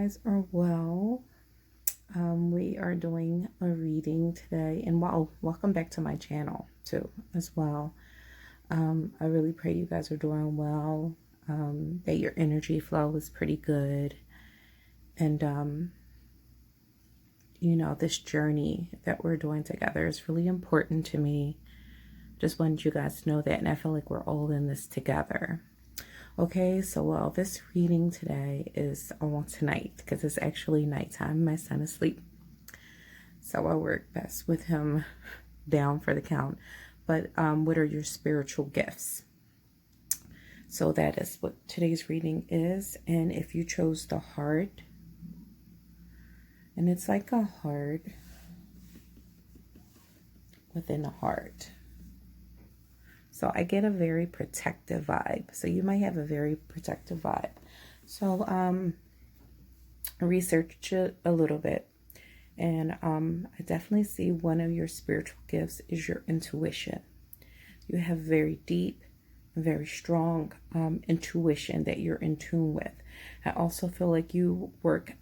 guys are well. We are doing a reading today, and welcome back to my channel too, as well. I really pray you guys are doing well, that your energy flow is pretty good, and you know, this journey that we're doing together is really important to me. Just wanted you guys to know that, and I feel like we're all in this together. Okay, so this reading today is tonight, because it's actually nighttime. My son is asleep, so I work best with him down for the count. But what are your spiritual gifts? So that is what today's reading is. And if you chose the heart, and it's like a heart within a heart. So I get a very protective vibe. So you might have a very protective vibe. So research it a little bit. And I definitely see one of your spiritual gifts is your intuition. You have very deep, very strong intuition that you're in tune with. I also feel like you work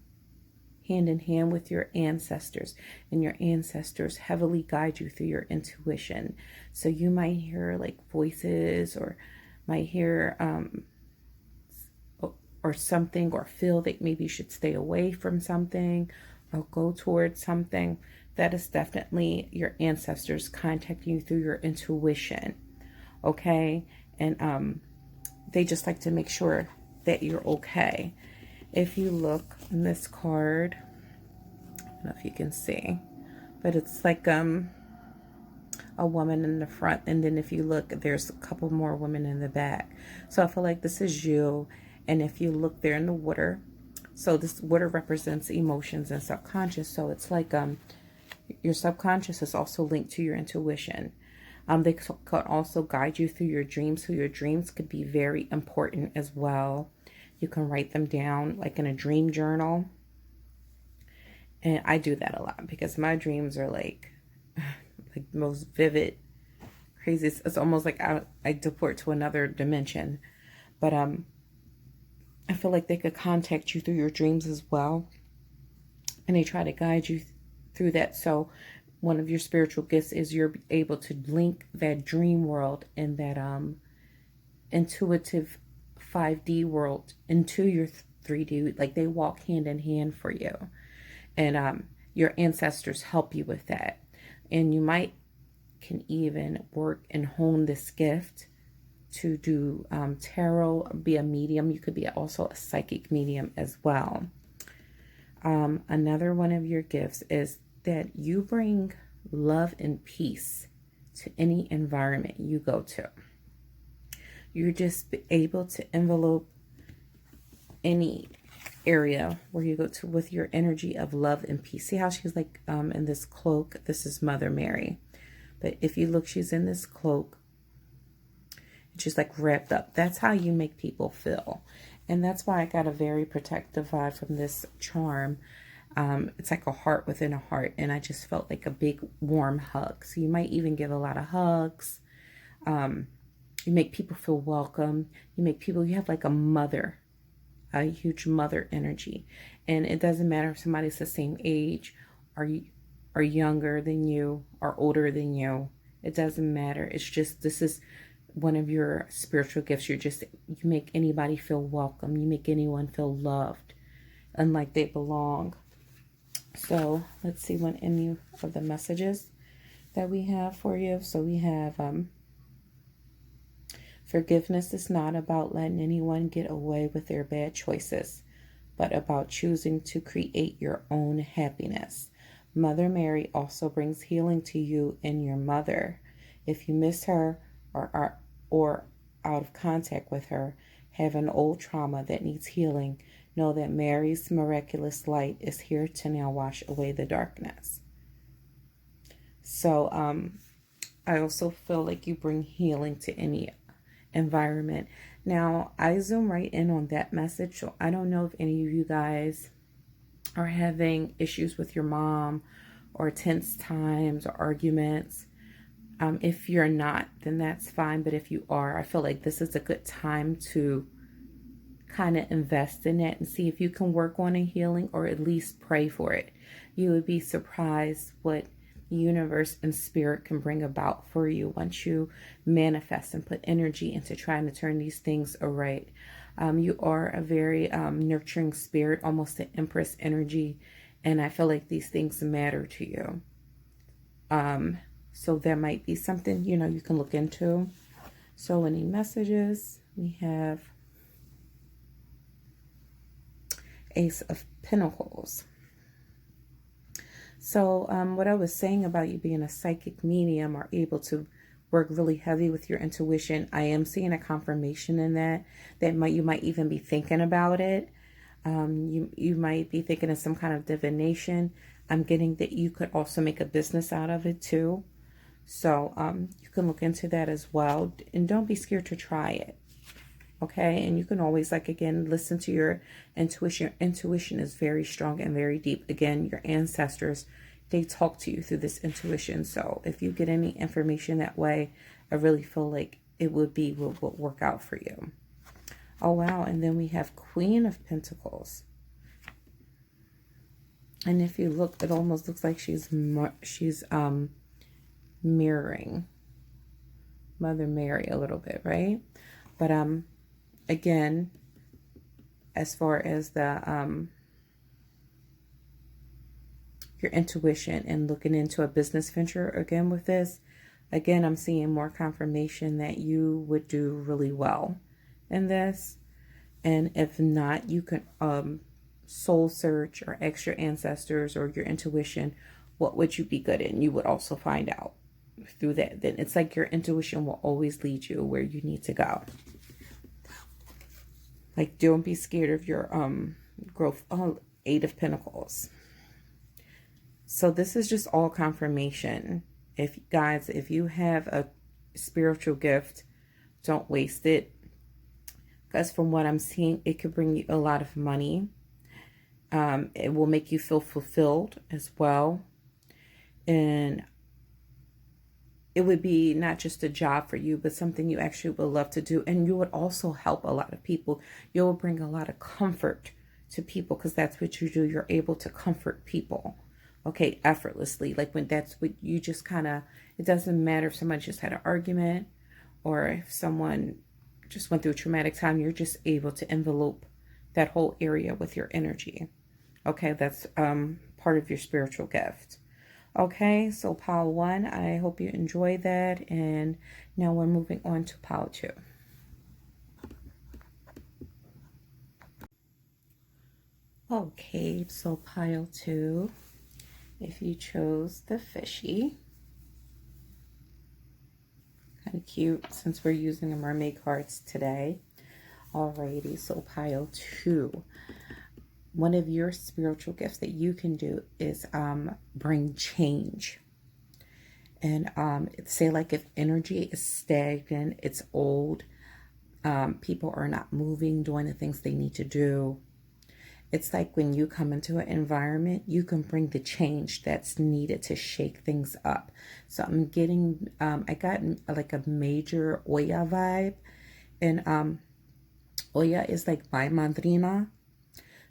hand in hand with your ancestors, and your ancestors heavily guide you through your intuition. So you might hear like voices, or might hear or something, or feel that maybe you should stay away from something or go towards something. That is definitely your ancestors contacting you through your intuition. Okay, and they just like to make sure that you're okay. If you look in this card, I don't know if you can see, but it's like a woman in the front, and then if you look, there's a couple more women in the back. So I feel like this is you. And if you look there in the water, so this water represents emotions and subconscious. So it's like your subconscious is also linked to your intuition. They could also guide you through your dreams. So your dreams could be very important as well. You can write them down like in a dream journal. And I do that a lot because my dreams are like most vivid, crazy. It's almost like I deport to another dimension. But I feel like they could contact you through your dreams as well. And they try to guide you through that. So one of your spiritual gifts is you're able to link that dream world and that intuitive 5D world into your 3D. Like they walk hand in hand for you. And your ancestors help you with that. And you can even work and hone this gift to do tarot, be a medium. You could be also a psychic medium as well. Another one of your gifts is that you bring love and peace to any environment you go to. You're just able to envelope any area where you go to with your energy of love and peace. See how she's like in this cloak? This is Mother Mary. But if you look, she's in this cloak. She's like wrapped up. That's how you make people feel. And that's why I got a very protective vibe from this charm. It's like a heart within a heart. And I just felt like a big warm hug. So you might even give a lot of hugs. You make people feel welcome. You have like a huge mother energy. And it doesn't matter if somebody's the same age or younger than you or older than you. It doesn't matter. It's just, this is one of your spiritual gifts. You make anybody feel welcome. You make anyone feel loved and like they belong. So let's see what any of the messages that we have for you. So we have forgiveness is not about letting anyone get away with their bad choices, but about choosing to create your own happiness. Mother Mary also brings healing to you and your mother. If you miss her or are out of contact with her, have an old trauma that needs healing, know that Mary's miraculous light is here to now wash away the darkness. So I also feel like you bring healing to any environment. Now, I zoom right in on that message, so I don't know if any of you guys are having issues with your mom or tense times or arguments. If you're not, then that's fine. But if you are, I feel like this is a good time to kind of invest in it and see if you can work on a healing, or at least pray for it. You would be surprised what the universe and spirit can bring about for you once you manifest and put energy into trying to turn these things around. You are a very nurturing spirit, almost an empress energy, and I feel like these things matter to you. So there might be something, you can look into. So any messages? We have Ace of Pentacles. So what I was saying about you being a psychic medium or able to work really heavy with your intuition, I am seeing a confirmation in that you might even be thinking about it. You might be thinking of some kind of divination. I'm getting that you could also make a business out of it too. So you can look into that as well. And don't be scared to try it. Okay, and you can always, again, listen to your intuition. Your intuition is very strong and very deep. Again, your ancestors, they talk to you through this intuition. So if you get any information that way, I really feel like it would work out for you. Oh, wow. And then we have Queen of Pentacles. And if you look, it almost looks like she's mirroring Mother Mary a little bit, right? But again, as far as the your intuition and looking into a business venture again with this, again, I'm seeing more confirmation that you would do really well in this. And if not, you can soul search or ask your ancestors or your intuition, what would you be good in? You would also find out through that. Then it's like your intuition will always lead you where you need to go. Like, don't be scared of your growth. Oh, Eight of Pentacles. So this is just all confirmation. If you have a spiritual gift, don't waste it. Because from what I'm seeing, it could bring you a lot of money. It will make you feel fulfilled as well. And it would be not just a job for you, but something you actually would love to do. And you would also help a lot of people. You will bring a lot of comfort to people because that's what you do. You're able to comfort people, okay, effortlessly. Like when that's what you just kind of, it doesn't matter if someone just had an argument or if someone just went through a traumatic time, you're just able to envelope that whole area with your energy. Okay, that's part of your spiritual gift. Okay, so pile 1, I hope you enjoyed that. And now we're moving on to pile 2. Okay, so pile 2, if you chose the fishy, kind of cute since we're using the mermaid cards today. Alrighty, so pile 2. One of your spiritual gifts that you can do is bring change. And say like if energy is stagnant, it's old, people are not moving, doing the things they need to do. It's like when you come into an environment, you can bring the change that's needed to shake things up. So I'm getting, I got like a major Oya vibe. And Oya is like my madrina.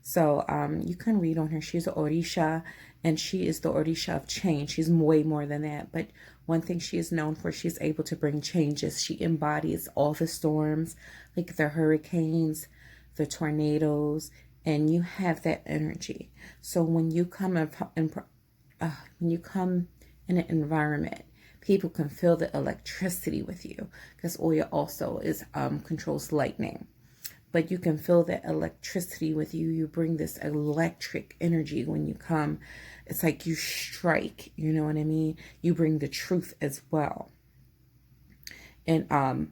So you can read on her. She's an Orisha, and she is the Orisha of change. She's way more than that. But one thing she is known for, she's able to bring changes. She embodies all the storms, like the hurricanes, the tornadoes, and you have that energy. So when you come in an environment, people can feel the electricity with you, because Oya also controls lightning. But you can feel that electricity with you. You bring this electric energy when you come. It's like you strike, you know what I mean? You bring the truth as well. And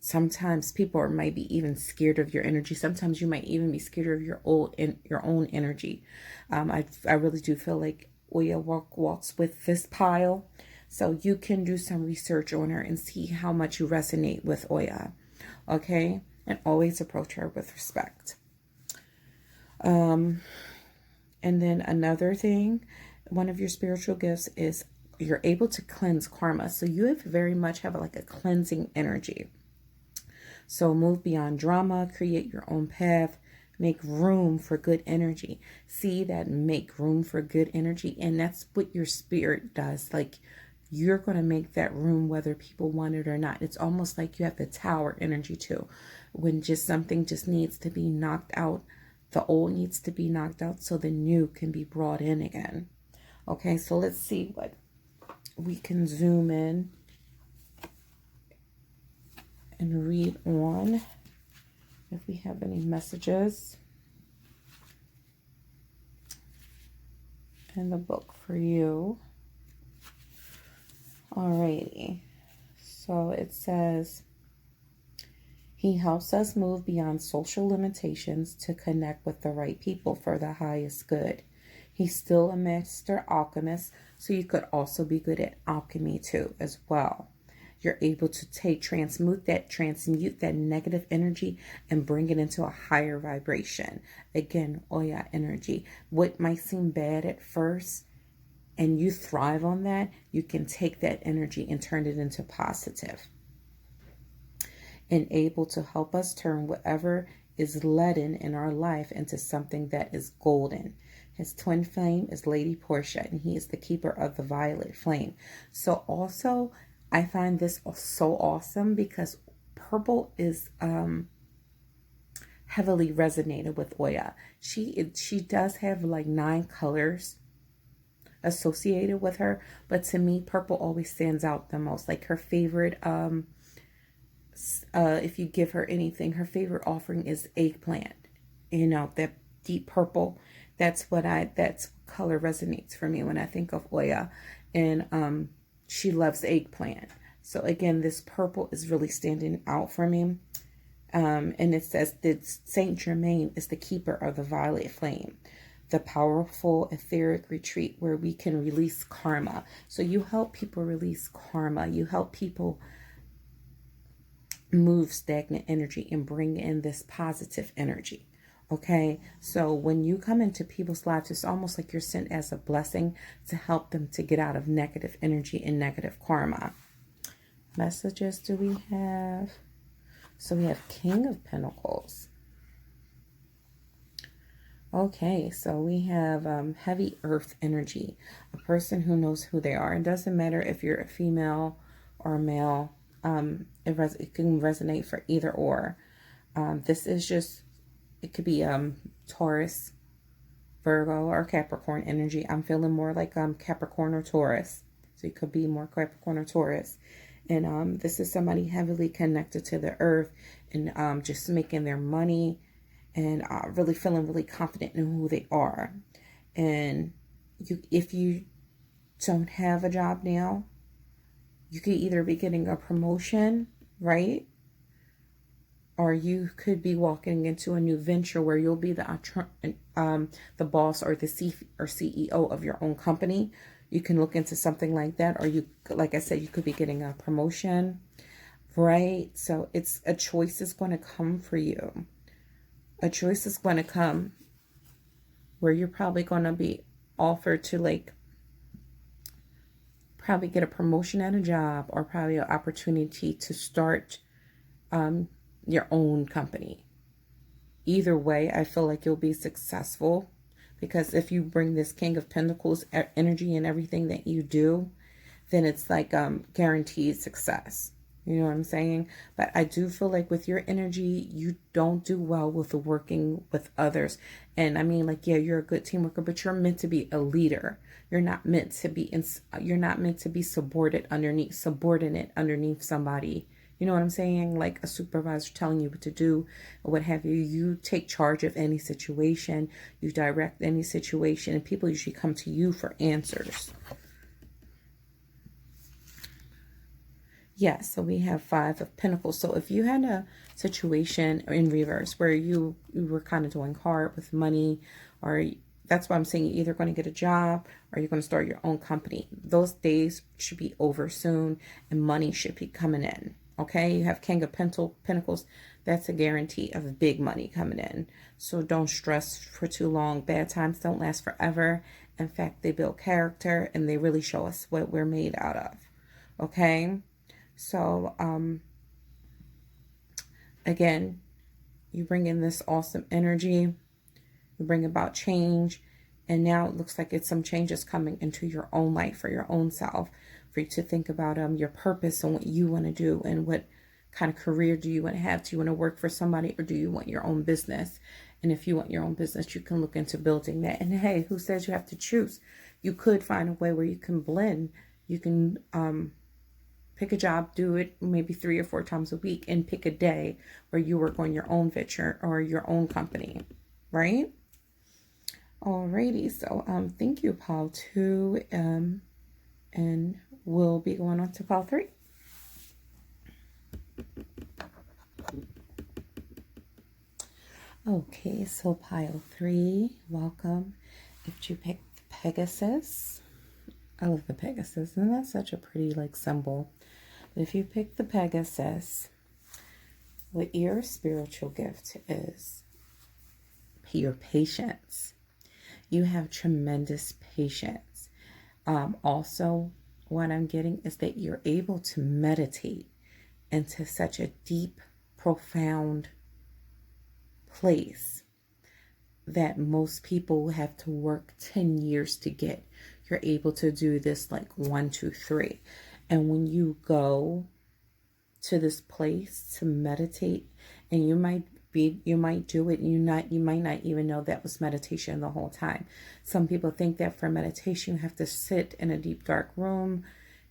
sometimes people might be even scared of your energy. Sometimes you might even be scared of your own energy. I really do feel like Oya walks with this pile. So you can do some research on her and see how much you resonate with Oya. Okay? And always approach her with respect. And then another thing, one of your spiritual gifts is you're able to cleanse karma. So you very much have like a cleansing energy. So move beyond drama, create your own path, make room for good energy. See that, make room for good energy. And that's what your spirit does. Like, you're going to make that room whether people want it or not. It's almost like you have the tower energy too. When just something just needs to be knocked out, the old needs to be knocked out so the new can be brought in again. Okay, so let's see what we can zoom in and read on if we have any messages in the book for you. Alrighty, so it says, he helps us move beyond social limitations to connect with the right people for the highest good. He's still a master alchemist, so you could also be good at alchemy too as well. You're able to transmute that negative energy and bring it into a higher vibration. Again, Oya energy. What might seem bad at first, and you thrive on that, you can take that energy and turn it into positive. And able to help us turn whatever is leaden in our life into something that is golden. His twin flame is Lady Portia, and he is the keeper of the violet flame. So also, I find this so awesome because purple is heavily resonated with Oya. She does have like 9 colors associated with her, but to me, purple always stands out the most. Like her favorite, if you give her anything, her favorite offering is eggplant. You know, that deep purple. That's color resonates for me when I think of Oya. And she loves eggplant. So again, this purple is really standing out for me. And it says that Saint Germain is the keeper of the violet flame, the powerful etheric retreat where we can release karma. So you help people release karma. You help people move stagnant energy and bring in this positive energy. Okay, so when you come into people's lives, it's almost like you're sent as a blessing to help them to get out of negative energy and negative karma. Messages do we have? So we have King of Pentacles. Okay, so we have heavy earth energy, a person who knows who they are. It doesn't matter if you're a female or a male. It can resonate for either or. This is just, it could be Taurus, Virgo, or Capricorn energy. I'm feeling more like Capricorn or Taurus. So you could be more Capricorn or Taurus. And this is somebody heavily connected to the earth and just making their money and really feeling really confident in who they are. And if you don't have a job now, you could either be getting a promotion, right? Or you could be walking into a new venture where you'll be the boss or the CEO of your own company. You can look into something like that. Or you, like I said, you could be getting a promotion, right? So it's a choice is going to come for you. A choice is going to come where you're probably going to be offered to like probably get a promotion at a job, or probably an opportunity to start your own company. Either way, I feel like you'll be successful, because if you bring this King of Pentacles energy in everything that you do, then it's like guaranteed success. You know what I'm saying? But I do feel like with your energy, you don't do well with working with others. And I mean, like, yeah, you're a good team worker, but you're meant to be a leader. You're not meant to be subordinate underneath somebody. You know what I'm saying? Like a supervisor telling you what to do or what have you. You take charge of any situation. You direct any situation, and people usually come to you for answers. Yes, so we have 5 of Pentacles. So if you had a situation in reverse where you were kind of doing hard with money, or that's why I'm saying you're either going to get a job or you're going to start your own company. Those days should be over soon, and money should be coming in. Okay, you have King of Pentacles. That's a guarantee of big money coming in. So don't stress for too long. Bad times don't last forever. In fact, they build character, and they really show us what we're made out of. Okay. So, Again, you bring in this awesome energy, you bring about change, and now it looks like it's some changes coming into your own life for your own self, for you to think about your purpose and what you want to do and what kind of career do you want to have. Do you want to work for somebody, or do you want your own business? And if you want your own business, you can look into building that. And hey, who says you have to choose? You could find a way where you can blend. You can pick a job, do it maybe 3 or 4 times a week, and pick a day where you work on your own venture or your own company, right? Alrighty, so thank you, pile 2, and we'll be going on to pile 3. Okay, so pile 3, welcome. If you picked Pegasus, I love the Pegasus, and that's such a pretty symbol. But if you pick the Pegasus, what your spiritual gift is your patience. You have tremendous patience. Also, what I'm getting is that you're able to meditate into such a deep, profound place that most people have to work 10 years to get. You're able to do this 1, 2, 3. And when you go to this place to meditate, and you might do it, and you might not even know that was meditation the whole time. Some people think that for meditation you have to sit in a deep dark room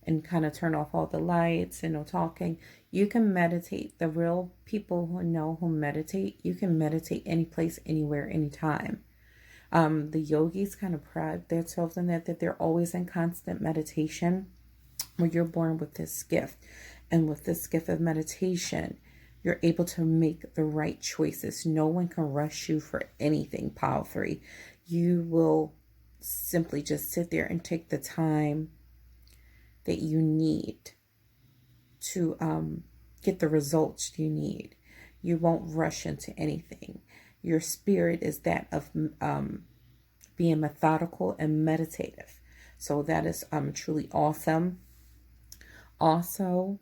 and kind of turn off all the lights and no talking. You can meditate. The real people who meditate, you can meditate any place, anywhere, anytime. The yogis kind of pride themselves in that they're always in constant meditation. When you're born with this gift, and with this gift of meditation, you're able to make the right choices. No one can rush you for anything, pile 3. You will simply just sit there and take the time that you need to get the results you need. You won't rush into anything. Your spirit is that of being methodical and meditative. So that is truly awesome. Also,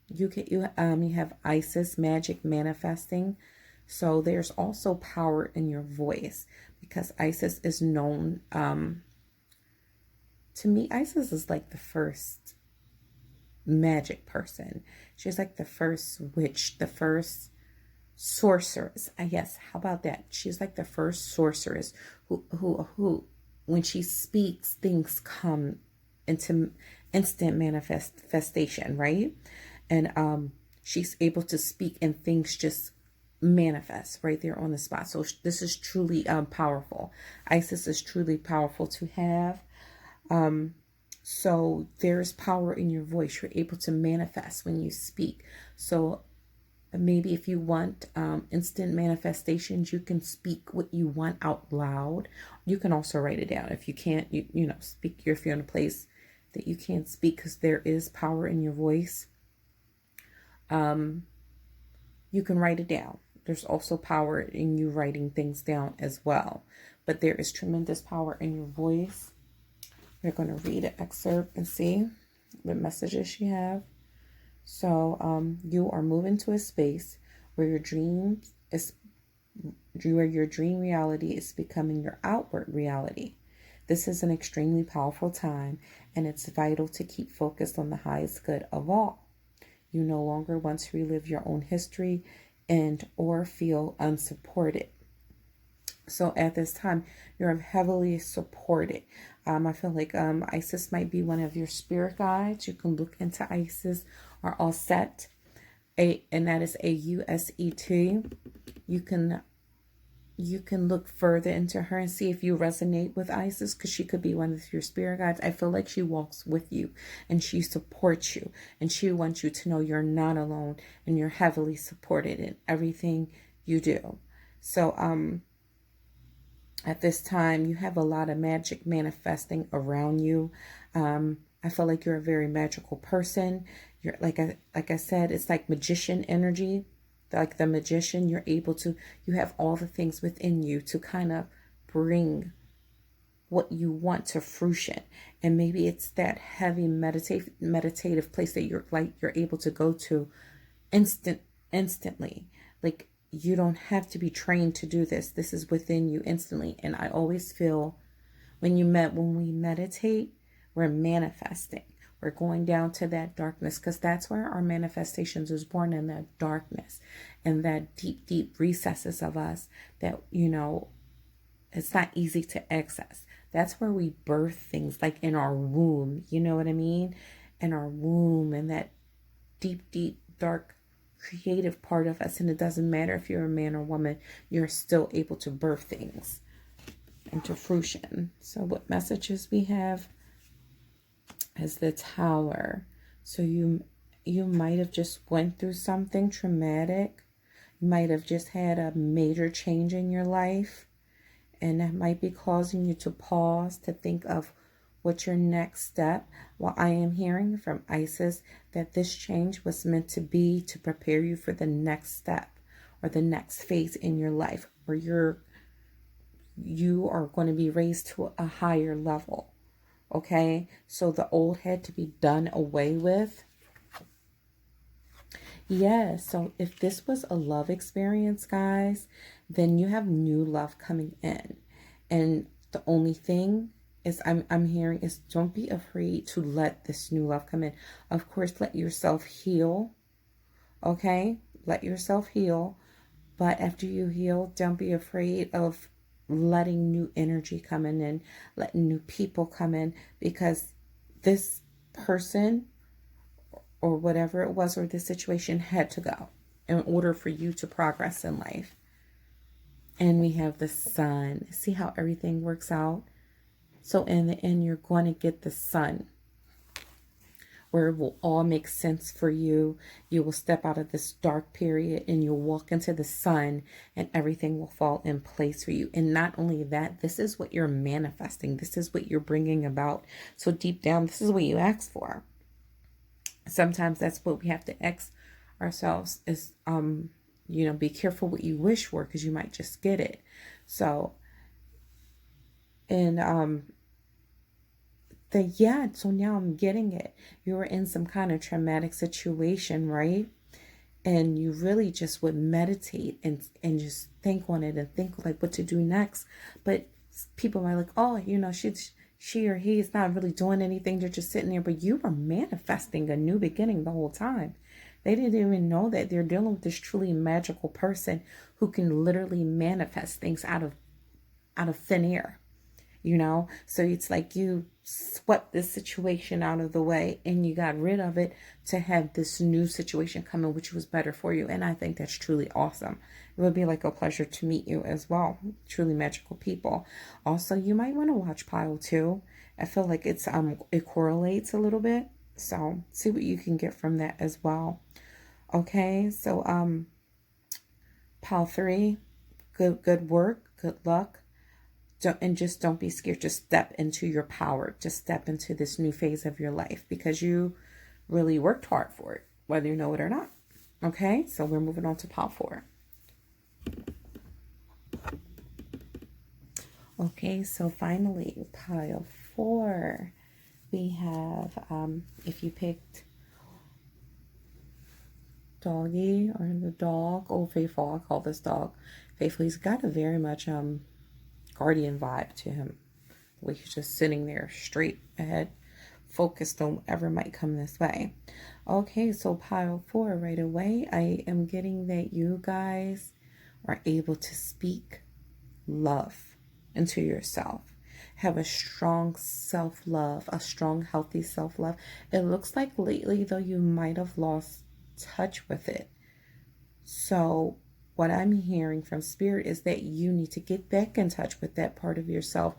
you have Isis, magic manifesting. So there's also power in your voice, because Isis is known, to me, Isis is like the first magic person. She's like the first witch, the first sorceress. Yes, how about that? She's like the first sorceress who when she speaks, things come into instant manifestation, right? And she's able to speak and things just manifest right there on the spot. So this is truly powerful. Isis is truly powerful to have. So there's power in your voice. You're able to manifest when you speak. So maybe if you want instant manifestations, you can speak what you want out loud. You can also write it down. If you can't, you know, speak, if you're in a place that you can't speak, because there is power in your voice. You can write it down. There's also power in you writing things down as well. But there is tremendous power in your voice. We're going to read an excerpt and see what messages you have. So you are moving to a space where your dream reality is becoming your outward reality. This is an extremely powerful time, and it's vital to keep focused on the highest good of all. You no longer want to relive your own history and or feel unsupported. So at this time, you're heavily supported. I feel like Isis might be one of your spirit guides. You can look into Isis or Auset, and that is AUSET. You can look further into her and see if you resonate with Isis, because she could be one of your spirit guides. I feel like she walks with you and she supports you, and she wants you to know you're not alone and you're heavily supported in everything you do. So at this time, you have a lot of magic manifesting around you. I feel like you're a very magical person. You're like I said, it's like magician energy. Like the magician, you have all the things within you to kind of bring what you want to fruition. And maybe it's that heavy meditative place that you're able to go to instantly. Like, you don't have to be trained to do this. This is within you instantly. And I always feel when we meditate, we're manifesting. We're going down to that darkness, because that's where our manifestations is born, in that darkness and that deep, deep recesses of us that, it's not easy to access. That's where we birth things, like in our womb. You know what I mean? In our womb, and that deep, deep, dark, creative part of us. And it doesn't matter if you're a man or woman, you're still able to birth things into fruition. So what messages we have is the Tower. So you might have just went through something traumatic. You might have just had a major change in your life, and that might be causing you to pause to think of what's your next step. Well, I am hearing from Isis that this change was meant to be to prepare you for the next step or the next phase in your life, where you are going to be raised to a higher level. Okay, so the old had to be done away with. Yeah, so if this was a love experience, guys, then you have new love coming in. And the only thing is I'm hearing is, don't be afraid to let this new love come in. Of course, let yourself heal. Okay, let yourself heal. But after you heal, don't be afraid of letting new energy come in and letting new people come in, because this person or whatever it was, or this situation, had to go in order for you to progress in life. And we have the Sun. See how everything works out? So in the end, you're going to get the Sun, where it will all make sense for you. You will step out of this dark period and you'll walk into the Sun, and everything will fall in place for you. And not only that, this is what you're manifesting. This is what you're bringing about. So deep down, this is what you asked for. Sometimes that's what we have to ask ourselves is, be careful what you wish for, because you might just get it. So, and, so now I'm getting it. You were in some kind of traumatic situation, right? And you really just would meditate and just think on it and think like what to do next. But people might like, oh, she or he is not really doing anything. They're just sitting there. But you were manifesting a new beginning the whole time. They didn't even know that they're dealing with this truly magical person who can literally manifest things out of thin air. So it's like you swept this situation out of the way and you got rid of it to have this new situation come in, which was better for you. And I think that's truly awesome. It would be like a pleasure to meet you as well. Truly magical people. Also, you might want to watch Pile 2. I feel like it correlates a little bit. So see what you can get from that as well. Okay, so Pile 3, good work, good luck. Don't be scared. Just step into your power. Just step into this new phase of your life, because you really worked hard for it, whether you know it or not. Okay, so we're moving on to Pile 4. Okay, so finally, Pile 4. We have, if you picked Doggy or the dog, oh, Faithful, I call this dog Faithful. He's got a very much, guardian vibe to him. The way he's just sitting there straight ahead, focused on whatever might come this way. Okay, so Pile 4, right away, I am getting that you guys are able to speak love into yourself. Have a strong self-love, a strong, healthy self-love. It looks like lately, though, you might have lost touch with it. So what I'm hearing from Spirit is that you need to get back in touch with that part of yourself.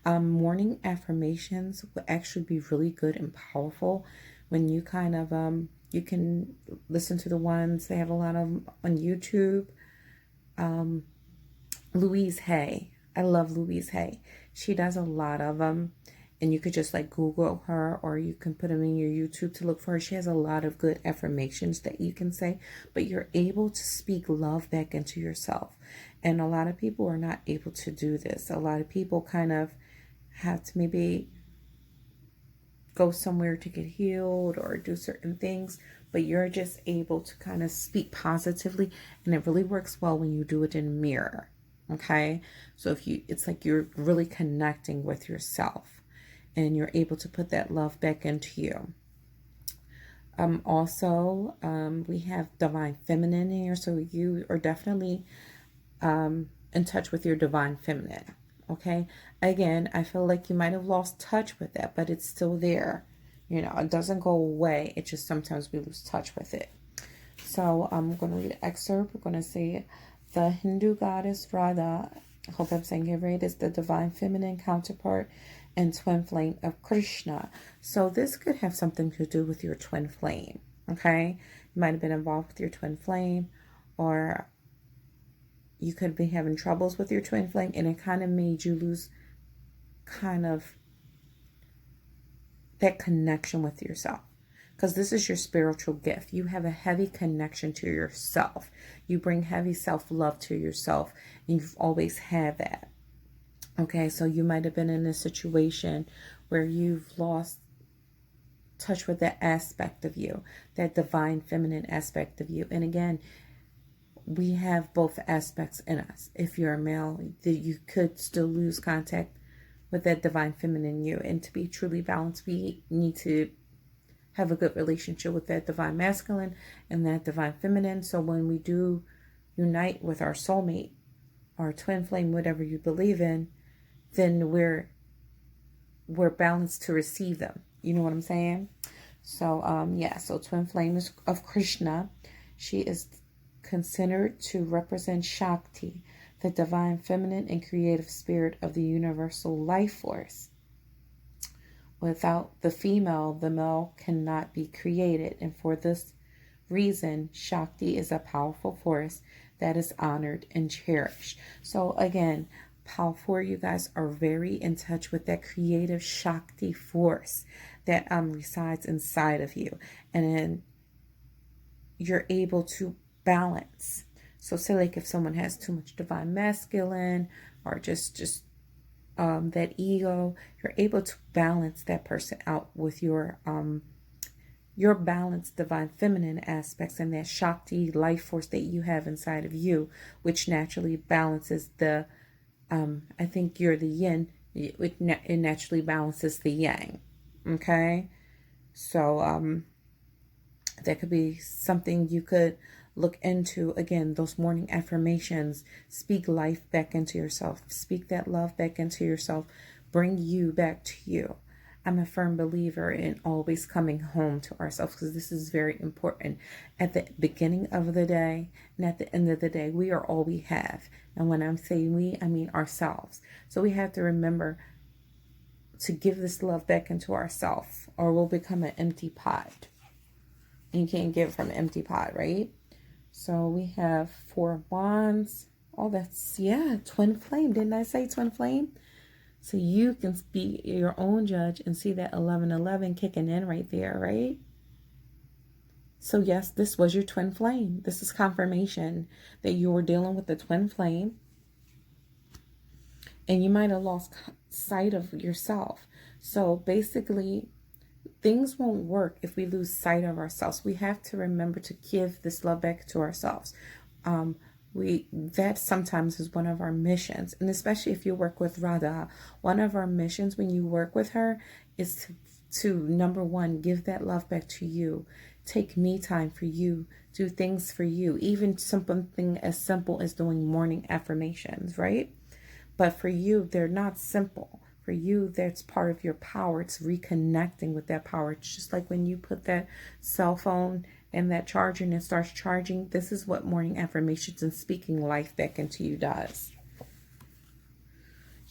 Morning affirmations will actually be really good and powerful when you kind of, you can listen to the ones, they have a lot of them on YouTube. Louise Hay. I love Louise Hay. She does a lot of them. And you could just like Google her, or you can put them in your YouTube to look for her. She has a lot of good affirmations that you can say, but you're able to speak love back into yourself. And a lot of people are not able to do this. A lot of people kind of have to maybe go somewhere to get healed or do certain things, but you're just able to kind of speak positively, and it really works well when you do it in mirror. Okay, so if you, it's like you're really connecting with yourself, and you're able to put that love back into you. Also, we have divine feminine here, so you are definitely in touch with your divine feminine. Okay, again, I feel like you might have lost touch with that, but it's still there. You know, it doesn't go away. It just sometimes we lose touch with it. So I'm going to read an excerpt. We're going to say, the Hindu goddess Radha, I hope I'm saying it right, is the divine feminine counterpart and twin flame of Krishna. So this could have something to do with your twin flame. Okay, you might have been involved with your twin flame, or you could be having troubles with your twin flame, and it kind of made you lose kind of that connection with yourself, because this is your spiritual gift. You have a heavy connection to yourself. You bring heavy self-love to yourself, and you've always had that. Okay, so you might have been in a situation where you've lost touch with that aspect of you, that divine feminine aspect of you. And again, we have both aspects in us. If you're a male, you could still lose contact with that divine feminine you. And to be truly balanced, we need to have a good relationship with that divine masculine and that divine feminine. So when we do unite with our soulmate, our twin flame, whatever you believe in, then we're balanced to receive them. You know what I'm saying? So yeah, so twin flame is of Krishna. She is considered to represent Shakti, the divine feminine and creative spirit of the universal life force. Without the female, the male cannot be created. And for this reason, Shakti is a powerful force that is honored and cherished. So again, powerful, you guys are very in touch with that creative Shakti force that resides inside of you. And then you're able to balance. So say like if someone has too much divine masculine, or just that ego, you're able to balance that person out with your balanced divine feminine aspects and that Shakti life force that you have inside of you, which naturally balances the I think you're the yin, it naturally balances the yang. Okay, so that could be something you could look into. Again, those morning affirmations. Speak life back into yourself. Speak that love back into yourself. Bring you back to you. I'm a firm believer in always coming home to ourselves, because this is very important. At the beginning of the day and at the end of the day, we are all we have. And when I'm saying we, I mean ourselves. So we have to remember to give this love back into ourselves, or we'll become an empty pot. And you can't give from an empty pot, right? So we have 4 wands. Oh, that's, yeah, twin flame. Didn't I say twin flame? So you can be your own judge and see that 1111 kicking in right there, right? So yes, this was your twin flame. This is confirmation that you were dealing with the twin flame. And you might have lost sight of yourself. So basically, things won't work if we lose sight of ourselves. We have to remember to give this love back to ourselves. That sometimes is one of our missions. And especially if you work with Radha, one of our missions when you work with her is to number one, give that love back to you. Take me time for you. Do things for you. Even something as simple as doing morning affirmations, right? But for you, they're not simple. For you, that's part of your power. It's reconnecting with that power. It's just like when you put that cell phone and that charger and it starts charging. This is what morning affirmations and speaking life back into you does.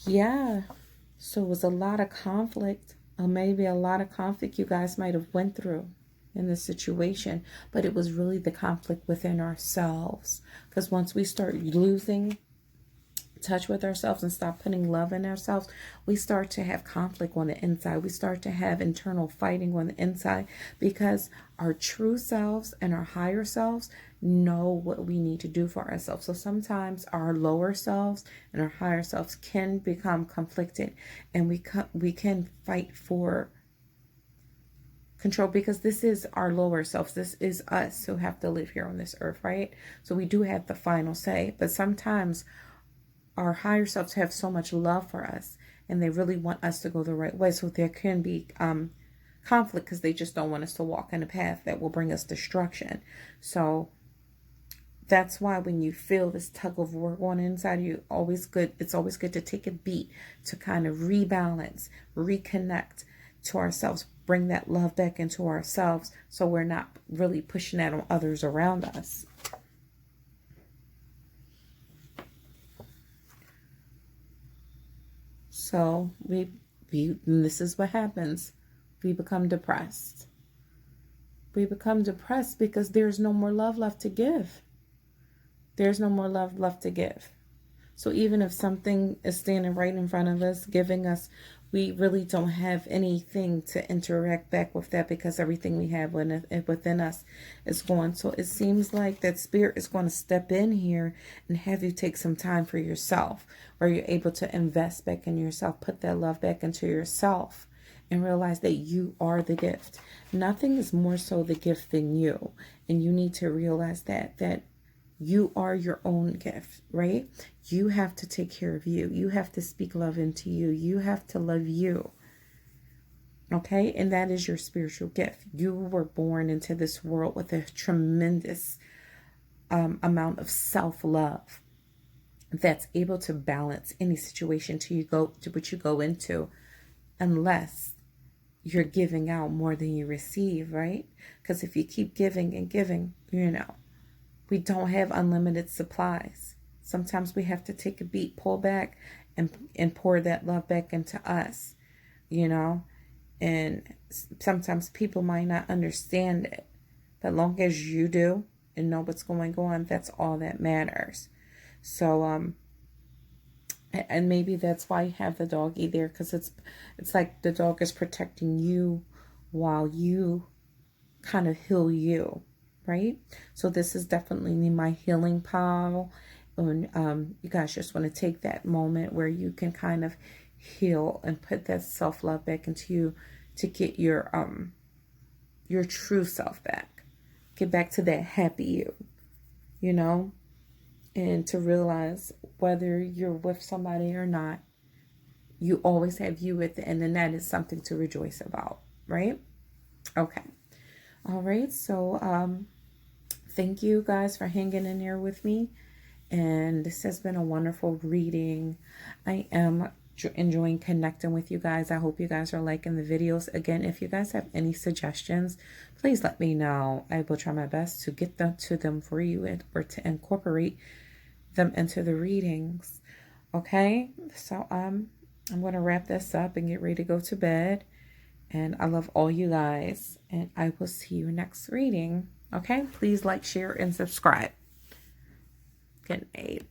Yeah. So it was a lot of conflict, or maybe a lot of conflict you guys might have went through in this situation. But it was really the conflict within ourselves. Because once we start losing touch with ourselves and stop putting love in ourselves, we start to have conflict on the inside. We start to have internal fighting on the inside, because our true selves and our higher selves know what we need to do for ourselves. So sometimes our lower selves and our higher selves can become conflicted, and we can fight for control, because this is our lower selves. This is us who have to live here on this earth, right? So we do have the final say, but sometimes our higher selves have so much love for us and they really want us to go the right way. So there can be conflict because they just don't want us to walk in a path that will bring us destruction. So that's why when you feel this tug of war going inside of you, it's always good to take a beat to kind of rebalance, reconnect to ourselves, bring that love back into ourselves so we're not really pushing that on others around us. So this is what happens. We become depressed. We become depressed because there's no more love left to give. There's no more love left to give. So even if something is standing right in front of us, giving us, we really don't have anything to interact back with that because everything we have within us is gone. So it seems like that spirit is going to step in here and have you take some time for yourself, where you're able to invest back in yourself, put that love back into yourself, and realize that you are the gift. Nothing is more so the gift than you. And you need to realize that you are your own gift, right? You have to take care of you. You have to speak love into you. You have to love you. Okay? And that is your spiritual gift. You were born into this world with a tremendous amount of self-love that's able to balance any situation which you go into, unless you're giving out more than you receive, right? Because if you keep giving and giving, we don't have unlimited supplies. Sometimes we have to take a beat, pull back, and pour that love back into us, And sometimes people might not understand it. But long as you do and know what's going on, that's all that matters. So, and maybe that's why you have the doggy there, because it's like the dog is protecting you while you kind of heal you. Right? So this is definitely my healing pile. And you guys just want to take that moment where you can kind of heal and put that self-love back into you to get your true self back. Get back to that happy you, and to realize whether you're with somebody or not, you always have you at the end, and that is something to rejoice about, right? Okay. All right. So, thank you guys for hanging in here with me. And this has been a wonderful reading. I am enjoying connecting with you guys. I hope you guys are liking the videos. Again, if you guys have any suggestions, please let me know. I will try my best to get them to them for you or to incorporate them into the readings. Okay, so I'm going to wrap this up and get ready to go to bed. And I love all you guys. And I will see you next reading. Okay, please like, share, and subscribe. Good night.